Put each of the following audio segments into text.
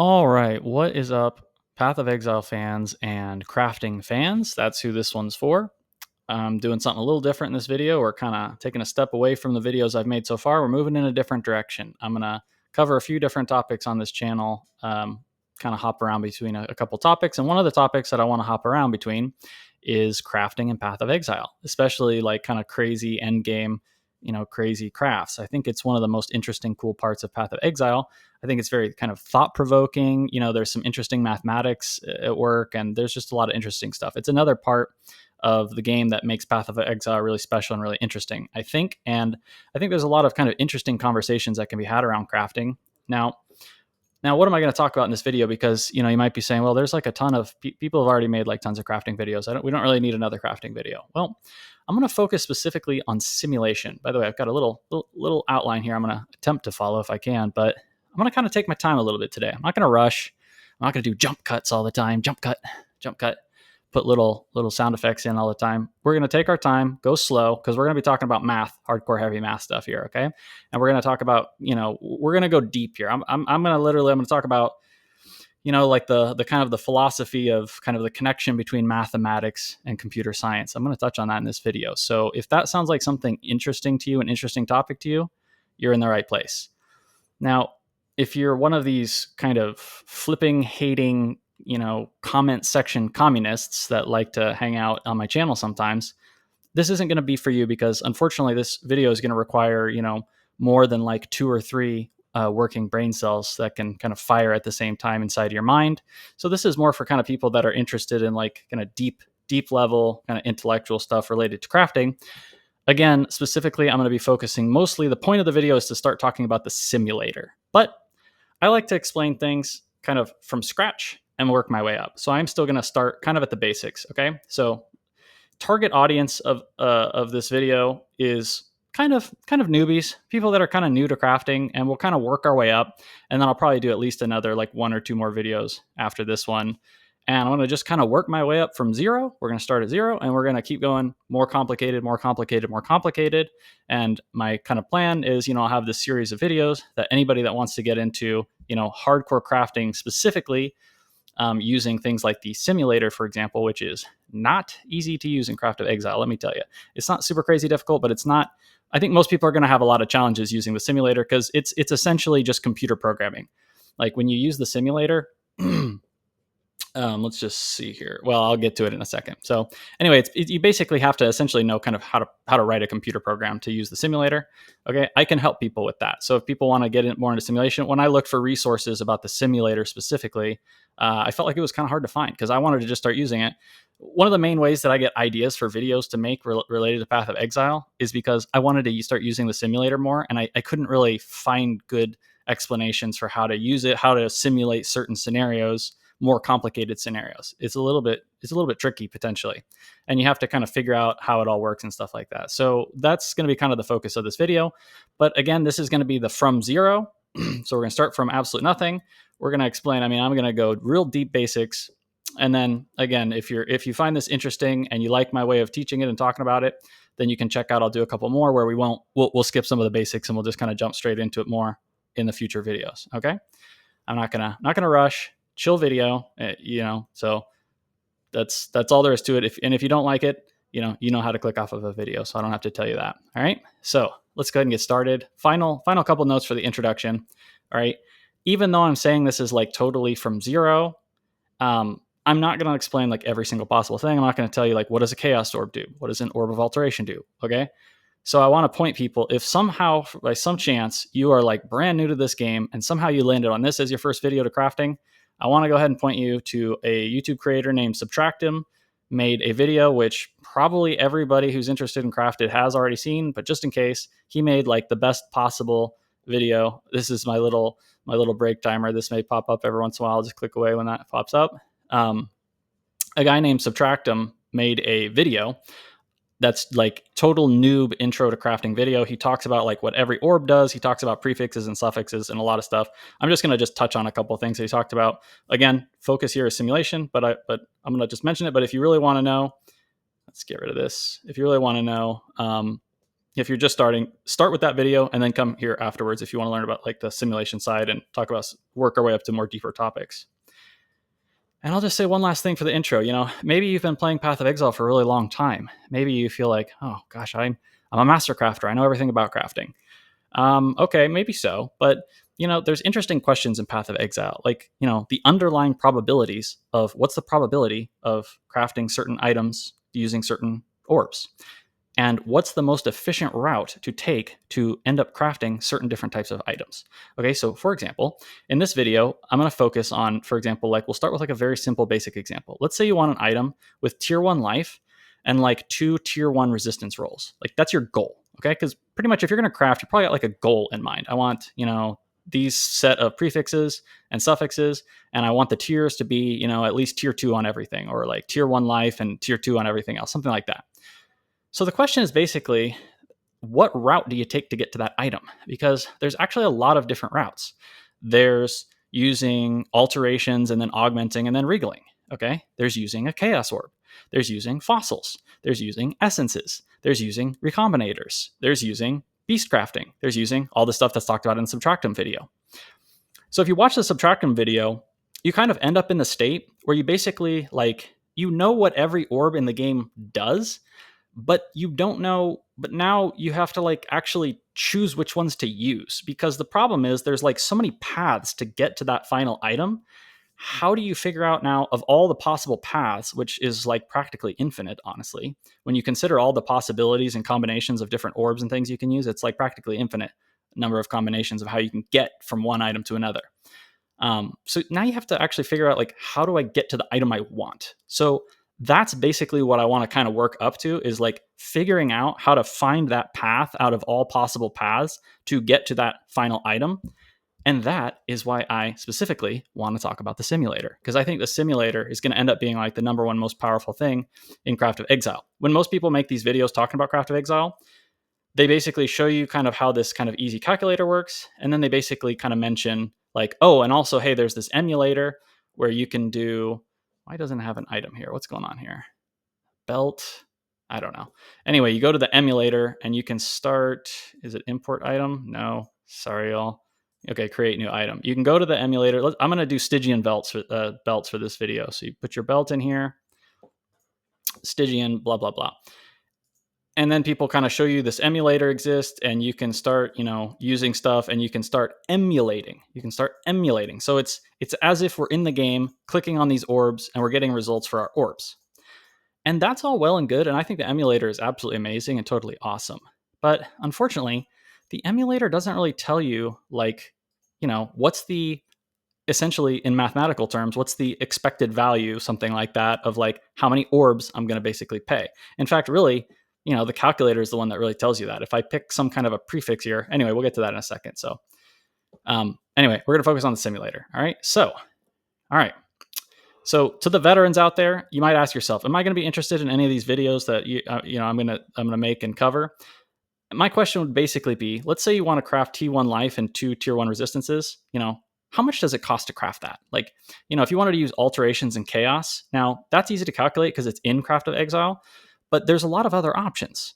All right, what is up, Path of Exile fans and crafting fans? That's who this one's for. I'm doing something a little different in this video. We're kind of taking a step away from the videos I've made so far. We're moving in a different direction. I'm going to cover a few different topics on this channel, kind of hop around between a couple topics. And one of the topics that I want to hop around between is crafting and Path of Exile, especially like kind of crazy end game, crazy crafts. I think it's one of the most interesting, cool parts of Path of Exile. I think it's very kind of thought provoking. There's some interesting mathematics at work, and there's just a lot of interesting stuff. It's another part of the game that makes Path of Exile really special and really interesting, I think. And I think there's a lot of kind of interesting conversations that can be had around crafting. Now, what am I going to talk about in this video? Because, you might be saying, well, there's like a ton of people have already made like tons of crafting videos. We don't really need another crafting video. Well, I'm going to focus specifically on simulation. By the way, I've got a little outline here. I'm going to attempt to follow if I can, but I'm going to kind of take my time a little bit today. I'm not going to rush. I'm not going to do jump cuts all the time. Jump cut, put little sound effects in all the time. We're going to take our time, go slow, because we're going to be talking about math, hardcore heavy math stuff here, okay? And we're going to talk about, we're going to go deep here. I'm going to talk about, like the kind of the philosophy of kind of the connection between mathematics and computer science. I'm going to touch on that in this video. So if that sounds like something interesting to you, an interesting topic to you, you're in the right place. Now, if you're one of these kind of flipping, hating, comment section communists that like to hang out on my channel sometimes, this isn't going to be for you, because unfortunately this video is going to require, more than like 2 or 3 working brain cells that can kind of fire at the same time inside your mind. So this is more for kind of people that are interested in like kind of deep level kind of intellectual stuff related to crafting. Again, specifically, I'm going to be focusing mostly, the point of the video is to start talking about the simulator, but I like to explain things kind of from scratch and work my way up. So I'm still going to start kind of at the basics. Okay. So target audience of this video is kind of newbies, people that are kind of new to crafting, and we'll kind of work our way up. And then I'll probably do at least another like 1 or 2 more videos after this one. And I'm going to just kind of work my way up from 0. We're going to start at 0 and we're going to keep going more complicated, more complicated, more complicated. And my kind of plan is, I'll have this series of videos that anybody that wants to get into, hardcore crafting specifically, using things like the simulator, for example, which is not easy to use in Craft of Exile. Let me tell you, it's not super crazy difficult, but it's not. I think most people are going to have a lot of challenges using the simulator, because it's essentially just computer programming. Like when you use the simulator, let's just see here. Well, I'll get to it in a second. So anyway, you basically have to essentially know kind of how to write a computer program to use the simulator. Okay, I can help people with that. So if people want to get more into simulation, when I looked for resources about the simulator specifically, I felt like it was kind of hard to find, because I wanted to just start using it. One of the main ways that I get ideas for videos to make related to Path of Exile is because I wanted to start using the simulator more, and I couldn't really find good explanations for how to use it, how to simulate certain scenarios, more complicated scenarios. It's a little bit tricky potentially, and you have to kind of figure out how it all works and stuff like that. So that's going to be kind of the focus of this video. But again, this is going to be the from 0. So we're going to start from absolute nothing. We're going to explain. I'm going to go real deep basics. And then again, if you find this interesting and you like my way of teaching it and talking about it, then you can check out, I'll do a couple more where we'll skip some of the basics and we'll just kind of jump straight into it more in the future videos. Okay. I'm not going to rush. Chill video, so that's all there is to it. If you don't like it, you know how to click off of a video, so I don't have to tell you that. All right, so let's go ahead and get started. Final couple notes for the introduction. All right, even though I'm saying this is like totally from 0, I'm not going to explain like every single possible thing. I'm not going to tell you like, what does a chaos orb do? What does an orb of alteration do? Okay. So I want to point people, if somehow by some chance you are like brand new to this game and somehow you landed on this as your first video to crafting, I want to go ahead and point you to a YouTube creator named Subtractim, made a video which probably everybody who's interested in crafted has already seen, but just in case, he made like the best possible video. This is my little break timer. This may pop up every once in a while. I'll just click away when that pops up. A guy named Subtractim made a video that's like total noob intro to crafting video. He talks about like what every orb does. He talks about prefixes and suffixes and a lot of stuff. I'm just going to just touch on a couple of things that he talked about. Again, focus here is simulation, but I'm going to just mention it. But if you really want to know, let's get rid of this. If you really want to know if you're just starting, start with that video and then come here afterwards if you want to learn about like the simulation side and work our way up to more deeper topics. And I'll just say one last thing for the intro. Maybe you've been playing Path of Exile for a really long time. Maybe you feel like, oh gosh, I'm a master crafter. I know everything about crafting. Okay, maybe so, but there's interesting questions in Path of Exile, like the underlying probabilities of what's the probability of crafting certain items using certain orbs, and what's the most efficient route to take to end up crafting certain different types of items. Okay, so for example, in this video, I'm going to focus on, for example, like we'll start with like a very simple basic example. Let's say you want an item with tier 1 life and like 2 tier 1 resistance rolls. Like that's your goal, okay? Because pretty much if you're going to craft, you probably got like a goal in mind. I want, these set of prefixes and suffixes, and I want the tiers to be, at least tier 2 on everything, or like tier 1 life and tier 2 on everything else, something like that. So the question is basically, what route do you take to get to that item? Because there's actually a lot of different routes. There's using alterations and then augmenting and then regaling. Okay. There's using a chaos orb. There's using fossils. There's using essences. There's using recombinators. There's using beast crafting. There's using all the stuff that's talked about in the Subtractum video. So if you watch the Subtractum video, you kind of end up in the state where you basically what every orb in the game does, but you don't know. But now you have to actually choose which ones to use, because the problem is there's so many paths to get to that final item. How do you figure out now, of all the possible paths, which is practically infinite, honestly, when you consider all the possibilities and combinations of different orbs and things you can use, it's practically infinite number of combinations of how you can get from one item to another. So now you have to actually figure out how do I get to the item I want? So that's basically what I want to kind of work up to, is figuring out how to find that path out of all possible paths to get to that final item. And that is why I specifically want to talk about the simulator, because I think the simulator is going to end up being the number one most powerful thing in Craft of Exile. When most people make these videos talking about Craft of Exile, they basically show you kind of how this kind of easy calculator works. And then they basically kind of mention oh, and also, hey, there's this emulator where you can do, why doesn't it have an item here? What's going on here? Belt. I don't know. Anyway, you go to the emulator and you can start, is it import item? No, sorry, y'all. Okay, create new item. You can go to the emulator. I'm going to do Stygian belts for this video. So you put your belt in here, Stygian, blah, blah, blah. And then people kind of show you this emulator exists, and you can start, using stuff, and you can start emulating. So it's as if we're in the game, clicking on these orbs, and we're getting results for our orbs. And that's all well and good. And I think the emulator is absolutely amazing and totally awesome. But unfortunately, the emulator doesn't really tell you, what's the, essentially in mathematical terms, what's the expected value, something like that, of how many orbs I'm going to basically pay. In fact, really, the calculator is the one that really tells you that. If I pick some kind of a prefix here, anyway, we'll get to that in a second. So anyway, we're going to focus on the simulator. All right. So to the veterans out there, you might ask yourself, am I going to be interested in any of these videos that I'm going to make and cover? My question would basically be, let's say you want to craft T1 life and 2 tier 1 resistances. How much does it cost to craft that? If you wanted to use alterations and chaos, now that's easy to calculate because it's in Craft of Exile, but there's a lot of other options.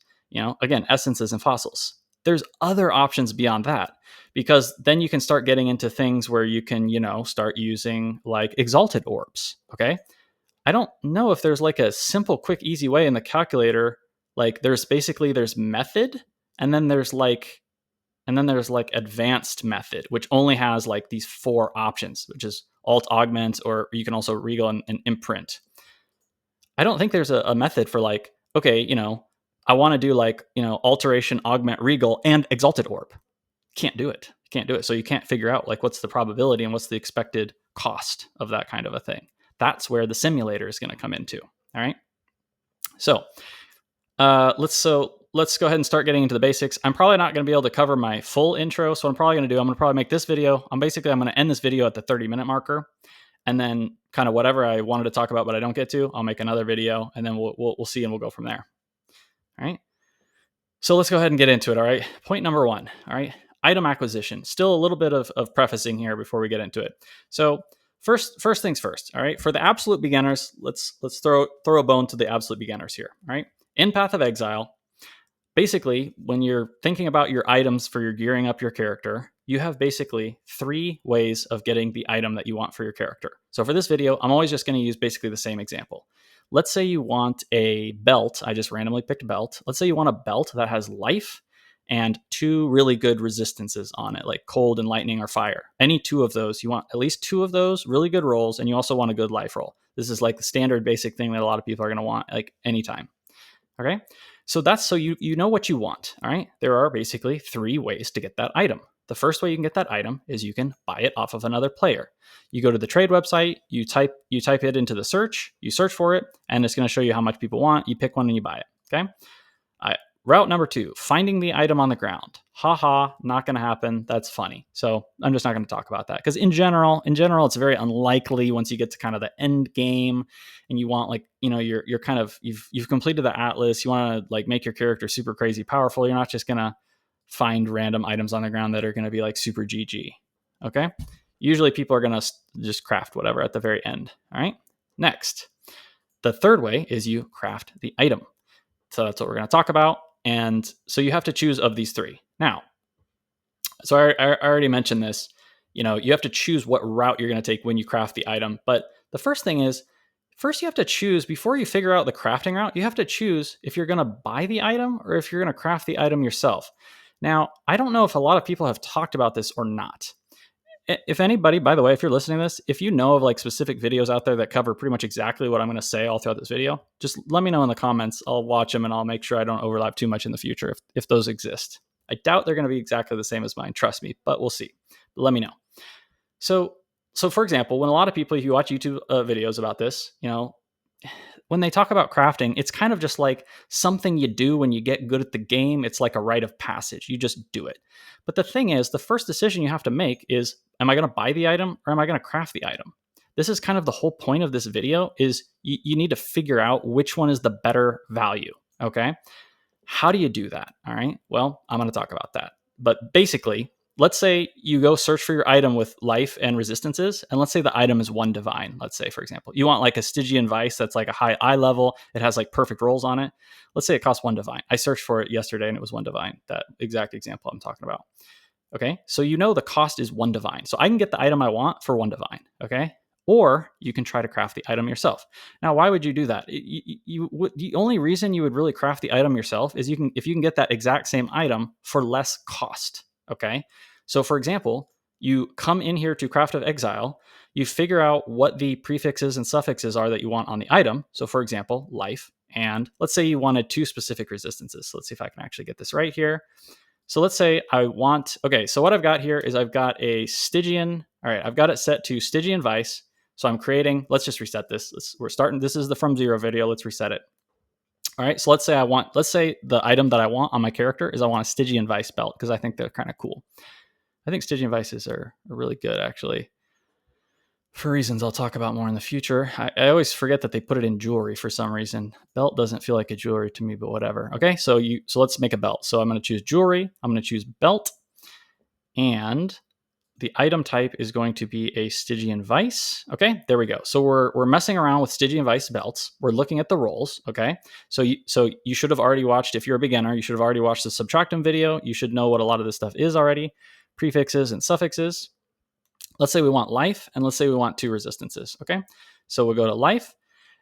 Again, essences and fossils. There's other options beyond that, because then you can start getting into things where you can, start using exalted orbs. Okay. I don't know if there's a simple, quick, easy way in the calculator. There's method, and then there's advanced method, which only has these 4 options, which is alt, augment, or you can also regal and imprint. I don't think there's a method for okay, I want to do alteration, augment, regal, and exalted orb. Can't do it. So you can't figure out what's the probability and what's the expected cost of that kind of a thing. That's where the simulator is going to come into. All right. So let's go ahead and start getting into the basics. I'm probably not going to be able to cover my full intro. So what I'm probably going to do, I'm going to probably make this video. I'm going to end this video at the 30-minute marker. And then kind of whatever I wanted to talk about, but I don't get to, I'll make another video, and then we'll see, and we'll go from there. All right. So let's go ahead and get into it. All right. Point number 1. All right. Item acquisition. Still a little bit of prefacing here before we get into it. So first things first. All right. For the absolute beginners, let's throw a bone to the absolute beginners here. All right. In Path of Exile, basically, when you're thinking about your items for your gearing up your character, you have basically 3 ways of getting the item that you want for your character. So for this video, I'm always just going to use basically the same example. Let's say you want a belt. I just randomly picked a belt. Let's say you want a belt that has life and 2 really good resistances on it, like cold and lightning or fire. Any 2 of those. You want at least 2 of those really good rolls, and you also want a good life roll. This is like the standard basic thing that a lot of people are going to want like anytime. Okay. So that's so you know what you want. All right. There are basically 3 ways to get that item. The first way you can get that item is you can buy it off of another player. You go to the trade website, you type it into the search, you search for it, and it's going to show you how much people want. You pick one and you buy it. Okay. Route number 2, finding the item on the ground. Haha, not going to happen. That's funny. So I'm just not going to talk about that because in general, it's very unlikely once you get to kind of the end game and you want like, you're kind of, you've completed the atlas. You want to like make your character super crazy powerful. You're not just going to find random items on the ground that are going to be like super GG. Okay. Usually people are going to just craft whatever at the very end. All right. Next, the third way is you craft the item. So that's what we're going to talk about. And so you have to choose of these 3. Now, so I already mentioned this, you have to choose what route you're going to take when you craft the item. But the first thing is, first you have to choose, before you figure out the crafting route, you have to choose if you're going to buy the item or if you're going to craft the item yourself. Now, I don't know if a lot of people have talked about this or not. If anybody, by the way, if you're listening to this, if you know of like specific videos out there that cover pretty much exactly what I'm going to say all throughout this video, just let me know in the comments. I'll watch them and I'll make sure I don't overlap too much in the future if those exist. I doubt they're going to be exactly the same as mine, trust me, but we'll see. But let me know. So for example, when a lot of people, if you watch YouTube videos about this, when they talk about crafting, it's kind of just like something you do when you get good at the game. It's like a rite of passage. You just do it. But the thing is, the first decision you have to make is, am I going to buy the item or am I going to craft the item? This is kind of the whole point of this video is you need to figure out which one is the better value. Okay. How do you do that? All right. Well, I'm going to talk about that. But basically, let's say you go search for your item with life and resistances, and let's say the item is 1 divine. Let's say, for example, you want like a Stygian Vice that's like a high eye level. It has like perfect rolls on it. Let's say it costs 1 divine. I searched for it yesterday and it was 1 divine, that exact example I'm talking about. Okay, so the cost is 1 divine. So I can get the item I want for 1 divine. Okay, or you can try to craft the item yourself. Now, why would you do that? The only reason you would really craft the item yourself is if you can get that exact same item for less cost. Okay, so for example, you come in here to Craft of Exile, you figure out what the prefixes and suffixes are that you want on the item. So for example, life, and let's say you wanted 2 specific resistances. So let's see if I can actually get this right here. So let's say I want, okay, so what I've got here is I've got a Stygian, all right, I've got it set to Stygian Vice. So I'm creating, let's just reset this. We're starting, this is the from 0 video. Let's reset it. All right, so let's say the item that I want on my character is I want a Stygian Vice belt because I think they're kind of cool. I think Stygian Vices are really good, actually, for reasons I'll talk about more in the future. I always forget that they put it in jewelry for some reason. Belt doesn't feel like a jewelry to me, but whatever. Okay, so let's make a belt. So I'm going to choose jewelry. I'm going to choose belt. And the item type is going to be a Stygian Vice. Okay, there we go. So we're messing around with Stygian Vice belts. We're looking at the rolls. Okay, so you should have already watched, if you're a beginner, you should have already watched the Subtractum video. You should know what a lot of this stuff is already. Prefixes and suffixes. Let's say we want life, and let's say we want 2 resistances. Okay, so we'll go to life,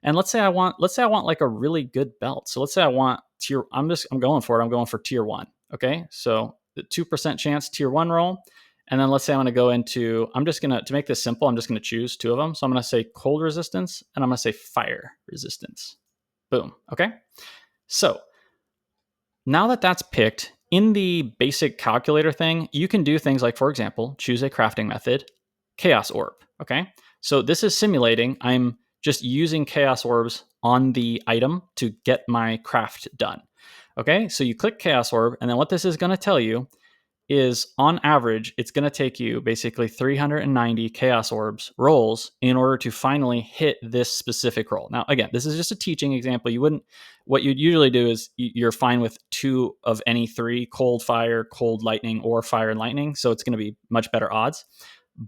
and let's say I want like a really good belt. So let's say I want tier. I'm going for it. I'm going for tier 1. Okay, so the 2% chance tier 1 roll. And then let's say I'm going to go into, to make this simple, I'm just going to choose 2 of them. So I'm going to say cold resistance and I'm going to say fire resistance. Boom. Okay. So now that that's picked, in the basic calculator thing, you can do things like, for example, choose a crafting method, chaos orb. Okay. So this is simulating, I'm just using chaos orbs on the item to get my craft done. Okay. So you click chaos orb, and then what this is going to tell you is on average, it's going to take you basically 390 chaos orbs rolls in order to finally hit this specific roll. Now, again, this is just a teaching example. What you'd usually do is you're fine with 2 of any 3, cold, fire, cold, lightning, or fire and lightning. So it's going to be much better odds.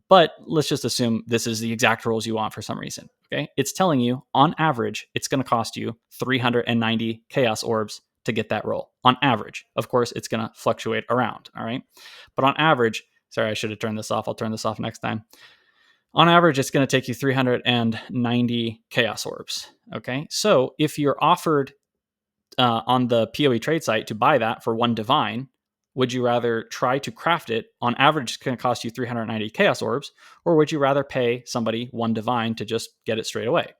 But let's just assume this is the exact rolls you want for some reason. Okay. It's telling you on average, it's going to cost you 390 chaos orbs to get that roll on average. Of course, it's going to fluctuate around. All right. But on average, sorry, I should have turned this off. I'll turn this off next time. On average, it's going to take you 390 chaos orbs. Okay. So if you're offered on the PoE trade site to buy that for 1 divine, would you rather try to craft it? On average, it's going to cost you 390 chaos orbs, or would you rather pay somebody 1 divine to just get it straight away?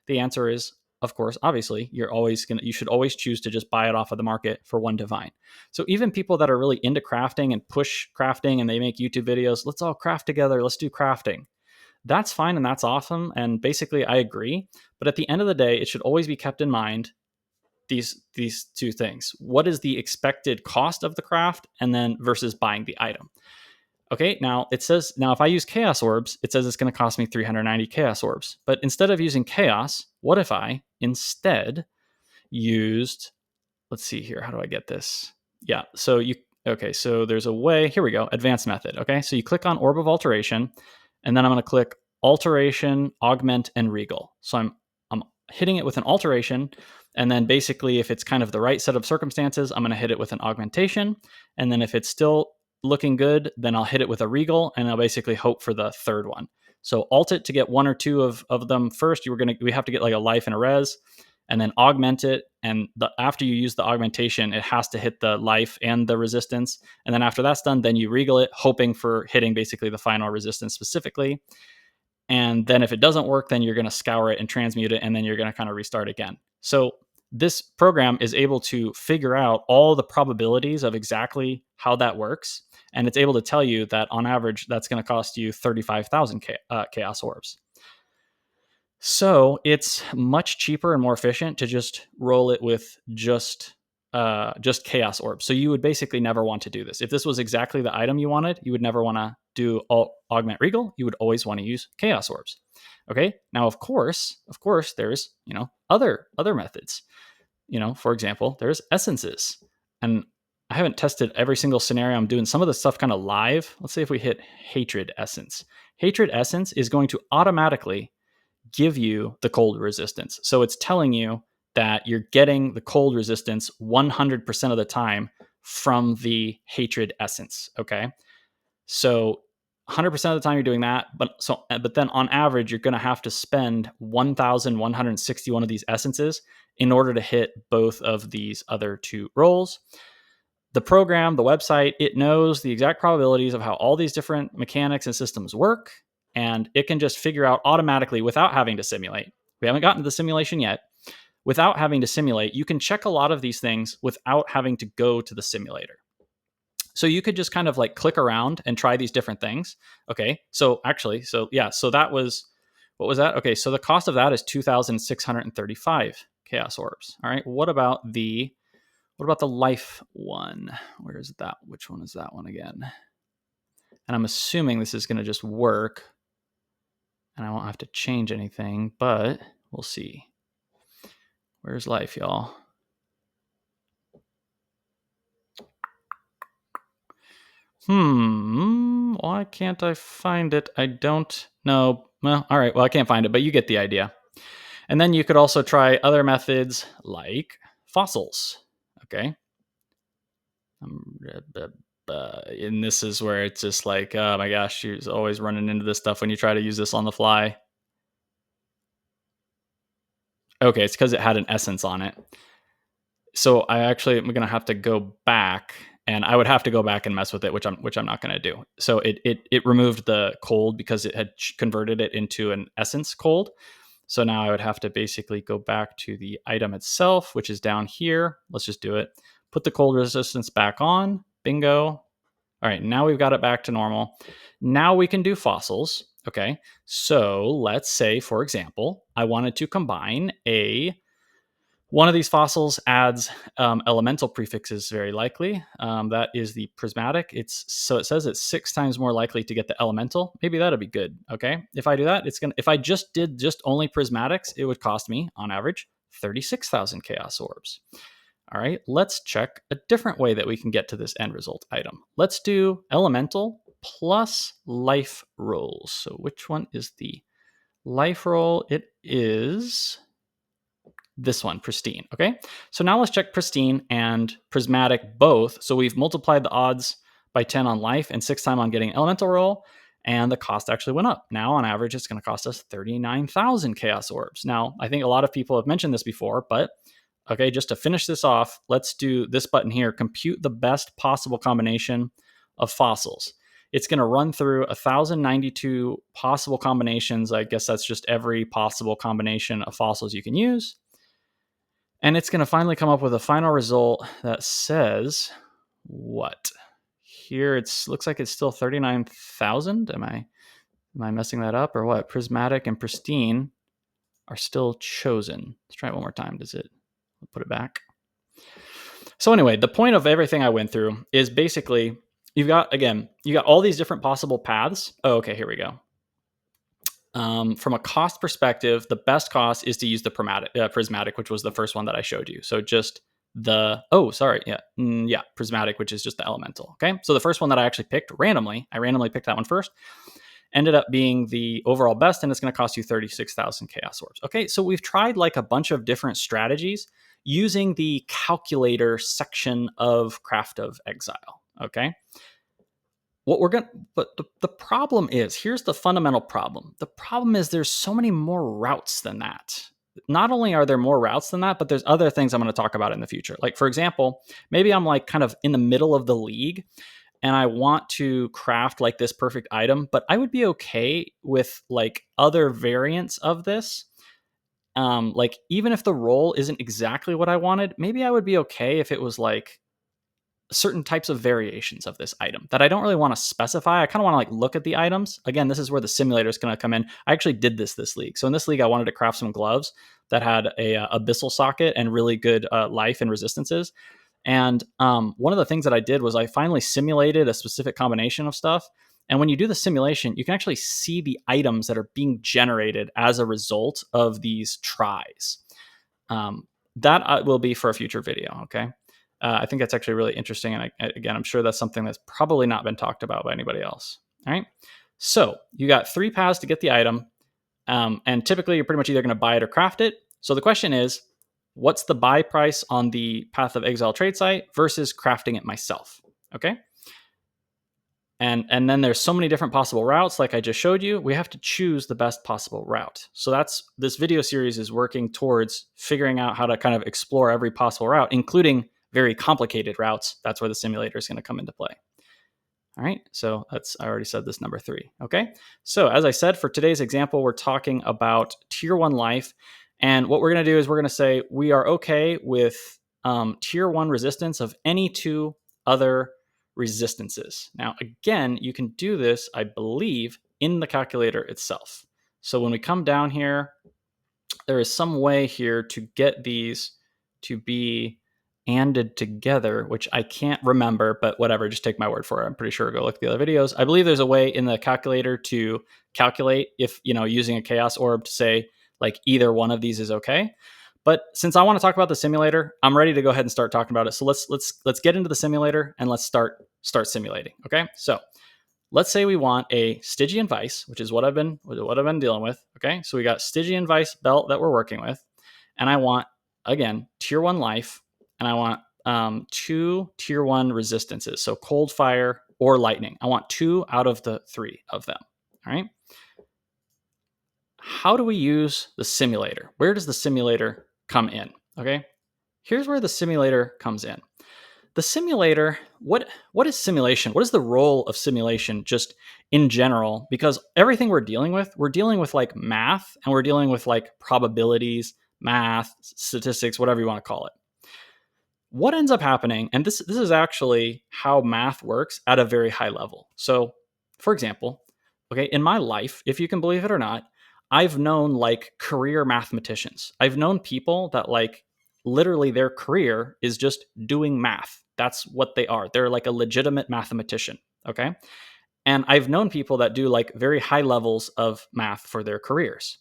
The answer is, of course, obviously, you should always choose to just buy it off of the market for 1 divine. So even people that are really into crafting and push crafting and they make YouTube videos, let's all craft together, let's do crafting. That's fine and that's awesome. And basically, I agree. But at the end of the day, it should always be kept in mind these two things. What is the expected cost of the craft, and then versus buying the item? Okay, now it says, now if I use chaos orbs, it says it's going to cost me 390 chaos orbs. But instead of using chaos, what if I instead used, let's see here, how do I get this? Yeah, so so there's a way, here we go, advanced method. Okay, so you click on Orb of Alteration, and then I'm going to click Alteration, Augment, and Regal. So I'm hitting it with an alteration, and then basically if it's kind of the right set of circumstances, I'm going to hit it with an augmentation, and then if it's still looking good, then I'll hit it with a regal, and I'll basically hope for the third one. So alt it to get 1 or 2 of them first. We have to get like a life and a res, and then augment it, and after you use the augmentation, it has to hit the life and the resistance, and then after that's done, then you regal it, hoping for hitting basically the final resistance specifically. And then if it doesn't work, then you're going to scour it and transmute it, and then you're going to kind of restart again. So this program is able to figure out all the probabilities of exactly how that works. And it's able to tell you that on average, that's going to cost you 35,000 chaos orbs. So it's much cheaper and more efficient to just roll it with just chaos orbs. So you would basically never want to do this. If this was exactly the item you wanted, you would never want to do augment regal. You would always want to use chaos orbs. Okay. Now, of course, there's, other methods. For example, there's essences, and I haven't tested every single scenario. I'm doing some of the stuff kind of live. Let's see if we hit hatred essence. Hatred essence is going to automatically give you the cold resistance. So it's telling you that you're getting the cold resistance 100% of the time from the hatred essence. Okay. So 100% of the time you're doing that, but then on average, you're going to have to spend 1,161 of these essences in order to hit both of these other 2 rolls. The program, the website, it knows the exact probabilities of how all these different mechanics and systems work, and it can just figure out automatically without having to simulate. We haven't gotten to the simulation yet. Without having to simulate, you can check a lot of these things without having to go to the simulator. So you could just kind of like click around and try these different things. Okay. So that was, what was that? Okay. So the cost of that is 2,635 chaos orbs. All right. What about the life one? Where is that? Which one is that one again? And I'm assuming this is going to just work and I won't have to change anything, but we'll see. Where's life, y'all? Why can't I find it? I don't know. Well, all right. Well, I can't find it, but you get the idea. And then you could also try other methods like fossils. Okay. And this is where it's just like, oh my gosh, you're always running into this stuff when you try to use this on the fly. Okay, it's because it had an essence on it. So I actually am going to have to go back, and I would have to go back and mess with it, which I'm not going to do. So it removed the cold because it had converted it into an essence cold. So now I would have to basically go back to the item itself, which is down here. Let's just do it. Put the cold resistance back on. Bingo. All right, now we've got it back to normal. Now we can do fossils. Okay, so let's say, for example, I wanted to combine one of these fossils adds elemental prefixes, very likely. That is the prismatic. It says it's 6 times more likely to get the elemental. Maybe that'll be good. Okay, if I do that, if I did only prismatics, it would cost me on average 36,000 chaos orbs. All right, let's check a different way that we can get to this end result item. Let's do elemental plus life rolls. So which one is the life roll? It is this one, pristine. Okay, so now let's check pristine and prismatic both. So we've multiplied the odds by 10 on life and 6 times on getting elemental roll, and the cost actually went up. Now on average it's going to cost us 39,000 chaos orbs. Now I think a lot of people have mentioned this before, but okay, just to finish this off, let's do this button here, compute the best possible combination of fossils. It's going to run through 1,092 possible combinations. I guess that's just every possible combination of fossils you can use. And it's going to finally come up with a final result that says what? Here it looks like it's still 39,000. Am I messing that up or what? Prismatic and pristine are still chosen. Let's try it one more time. Does it put it back? So anyway, the point of everything I went through is basically you got all these different possible paths. Oh, okay, here we go. From a cost perspective, the best cost is to use the prismatic, which was the first one that I showed you. So just prismatic, which is just the elemental. Okay, so the first one that I actually picked randomly, I randomly picked that one first, ended up being the overall best, and it's going to cost you 36,000 chaos orbs. Okay, so we've tried like a bunch of different strategies using the calculator section of Craft of Exile. Okay. But the problem is, here's the fundamental problem. The problem is there's so many more routes than that. Not only are there more routes than that, but there's other things I'm going to talk about in the future. Like, for example, maybe I'm like kind of in the middle of the league and I want to craft like this perfect item, but I would be okay with like other variants of this. Like even if the roll isn't exactly what I wanted, maybe I would be okay if it was like certain types of variations of this item that I don't really want to specify. I kind of want to like look at the items. Again, this is where the simulator is going to come in. I actually did this league. So in this league, I wanted to craft some gloves that had a abyssal socket and really good life and resistances. And one of the things that I did was I finally simulated a specific combination of stuff. And when you do the simulation, you can actually see the items that are being generated as a result of these tries. That will be for a future video. Okay. I think that's actually really interesting. And again, I'm sure that's something that's probably not been talked about by anybody else. All right. So you got 3 paths to get the item. And typically you're pretty much either going to buy it or craft it. So the question is, what's the buy price on the Path of Exile trade site versus crafting it myself? Okay. And then there's so many different possible routes. Like I just showed you, we have to choose the best possible route. So this video series is working towards figuring out how to kind of explore every possible route, including very complicated routes. That's where the simulator is going to come into play. All right, so I already said this number 3. Okay, so as I said, for today's example, we're talking about tier 1 life. And what we're going to do is we're going to say we are okay with tier 1 resistance of any 2 other resistances. Now, again, you can do this, I believe, in the calculator itself. So when we come down here, there is some way here to get these to be anded together, which I can't remember, but whatever, just take my word for it. I'm pretty sure go look at the other videos. I believe there's a way in the calculator to calculate if, using a chaos orb to say like either one of these is okay. But since I want to talk about the simulator, I'm ready to go ahead and start talking about it. So let's get into the simulator and let's start simulating. Okay. So let's say we want a Stygian Vice, which is what I've been dealing with. Okay. So we got Stygian Vice belt that we're working with. And I want, again, tier 1 life. And I want 2 tier 1 resistances. So cold, fire, or lightning. I want 2 out of the 3 of them. All right. How do we use the simulator? Where does the simulator come in? Okay. Here's where the simulator comes in. The simulator, what is simulation? What is the role of simulation just in general? Because everything we're dealing with like math, and we're dealing with like probabilities, math, statistics, whatever you want to call it. What ends up happening, and this is actually how math works at a very high level. So, for example, okay, in my life, if you can believe it or not, I've known like career mathematicians. I've known people that like literally their career is just doing math. That's what they are. They're like a legitimate mathematician, okay? And I've known people that do like very high levels of math for their careers.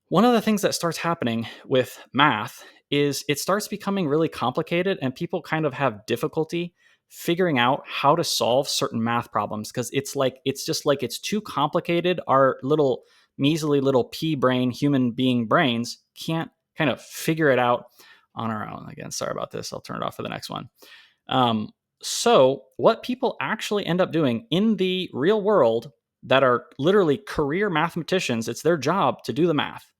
One of the things that starts happening with math is it starts becoming really complicated, and people kind of have difficulty figuring out how to solve certain math problems because it's too complicated. Our little measly little pea brain human being brains can't kind of figure it out on our own. Again, sorry about this. I'll turn it off for the next one. So what people actually end up doing in the real world that are literally career mathematicians, it's their job to do the math.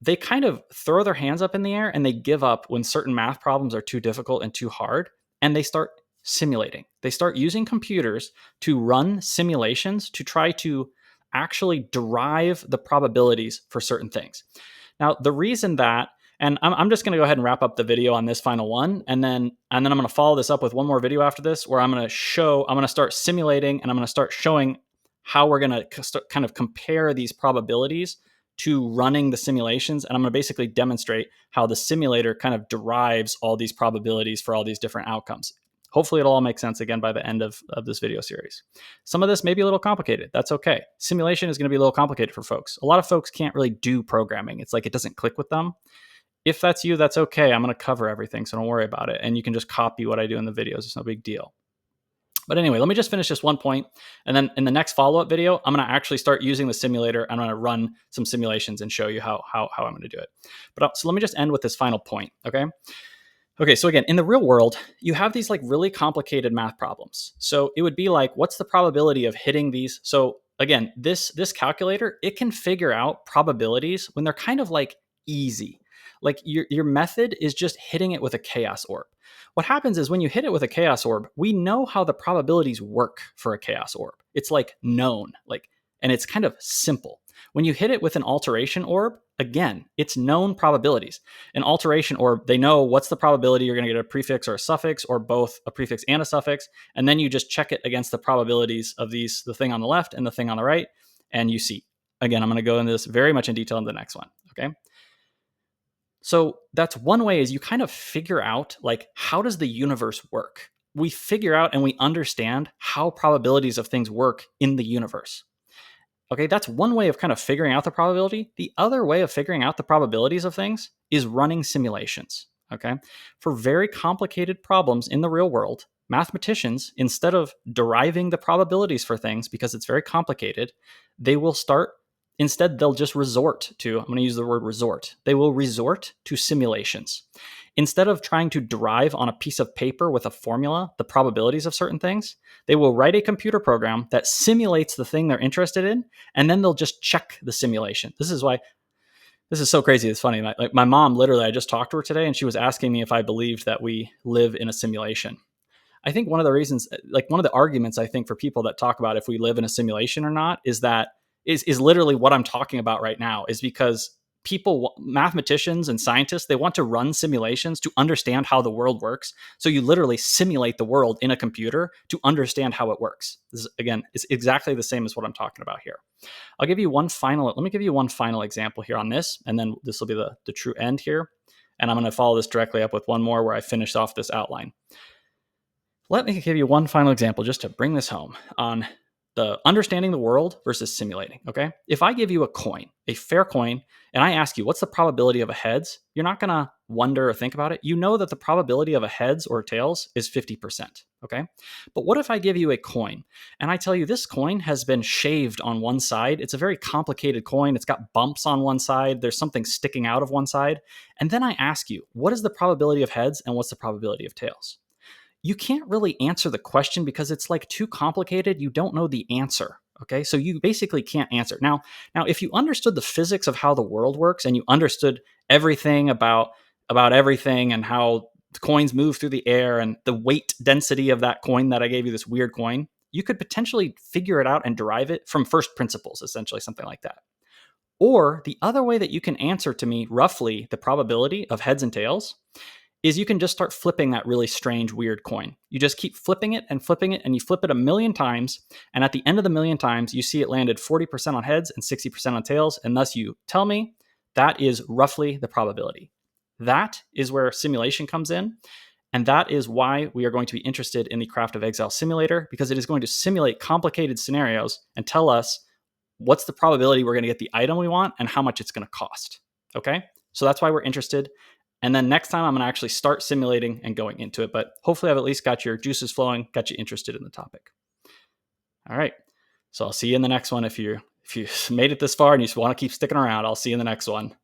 They kind of throw their hands up in the air and they give up when certain math problems are too difficult and too hard, and they start simulating. They start using computers to run simulations to try to actually derive the probabilities for certain things. Now, the reason that, and I'm just going to go ahead and wrap up the video on this final one, and then I'm going to follow this up with one more video after this, where I'm going to start simulating, and I'm going to start showing how we're going to kind of compare these probabilities to running the simulations. And I'm going to basically demonstrate how the simulator kind of derives all these probabilities for all these different outcomes. Hopefully it'll all make sense again by the end of this video series. Some of this may be a little complicated. That's okay. Simulation is going to be a little complicated for folks. A lot of folks can't really do programming. It's like it doesn't click with them. If that's you, that's okay. I'm going to cover everything, so don't worry about it. And you can just copy what I do in the videos. It's no big deal. But anyway, let me just finish this one point, and then in the next follow-up video, I'm going to actually start using the simulator. I'm going to run some simulations and show you how I'm going to do it. But so let me just end with this final point, okay? Okay, so again, in the real world, you have these like really complicated math problems. So it would be like, what's the probability of hitting these? So again, this calculator, it can figure out probabilities when they're kind of like easy. Like your method is just hitting it with a chaos orb. What happens is when you hit it with a chaos orb, we know how the probabilities work for a chaos orb. It's like known, and it's kind of simple. When you hit it with an alteration orb, again, it's known probabilities. An alteration orb, they know what's the probability you're going to get a prefix or a suffix, or both a prefix and a suffix, and then you just check it against the probabilities of the thing on the left and the thing on the right, and you see. Again, I'm going to go into this very much in detail in the next one, okay? So that's one way, is you kind of figure out like, how does the universe work? We figure out and we understand how probabilities of things work in the universe. Okay, that's one way of kind of figuring out the probability. The other way of figuring out the probabilities of things is running simulations. Okay, for very complicated problems in the real world, mathematicians, instead of deriving the probabilities for things because it's very complicated, they'll just resort to, I'm going to use the word resort. They will resort to simulations. Instead of trying to derive on a piece of paper with a formula the probabilities of certain things, they will write a computer program that simulates the thing they're interested in, and then they'll just check the simulation. This is so crazy. It's funny. Like my mom, literally, I just talked to her today, and she was asking me if I believed that we live in a simulation. I think one of the arguments I think for people that talk about if we live in a simulation or not is literally what I'm talking about right now, is because mathematicians and scientists, they want to run simulations to understand how the world works. So you literally simulate the world in a computer to understand how it works. This is, again, it's exactly the same as what I'm talking about here. Let me give you one final example here on this, and then this will be the true end here. And I'm going to follow this directly up with one more where I finish off this outline. Let me give you one final example just to bring this home on the understanding the world versus simulating, okay? If I give you a coin, a fair coin, and I ask you, what's the probability of a heads? You're not going to wonder or think about it. You know that the probability of a heads or tails is 50%, okay? But what if I give you a coin and I tell you this coin has been shaved on one side? It's a very complicated coin. It's got bumps on one side. There's something sticking out of one side. And then I ask you, what is the probability of heads and what's the probability of tails? You can't really answer the question because it's like too complicated. You don't know the answer. Okay. So you basically can't answer. Now, if you understood the physics of how the world works and you understood everything about everything and how the coins move through the air and the weight density of that coin that I gave you, this weird coin, you could potentially figure it out and derive it from first principles, essentially something like that. Or the other way that you can answer to me roughly the probability of heads and tails is you can just start flipping that really strange, weird coin. You just keep flipping it, and you flip it 1,000,000 times. And at the end of the 1,000,000 times, you see it landed 40% on heads and 60% on tails. And thus you tell me that is roughly the probability. That is where simulation comes in. And that is why we are going to be interested in the Craft of Exile simulator, because it is going to simulate complicated scenarios and tell us what's the probability we're going to get the item we want and how much it's going to cost. Okay? So that's why we're interested. And then next time I'm going to actually start simulating and going into it. But hopefully I've at least got your juices flowing, got you interested in the topic. All right. So I'll see you in the next one. If you made it this far and you want to keep sticking around, I'll see you in the next one.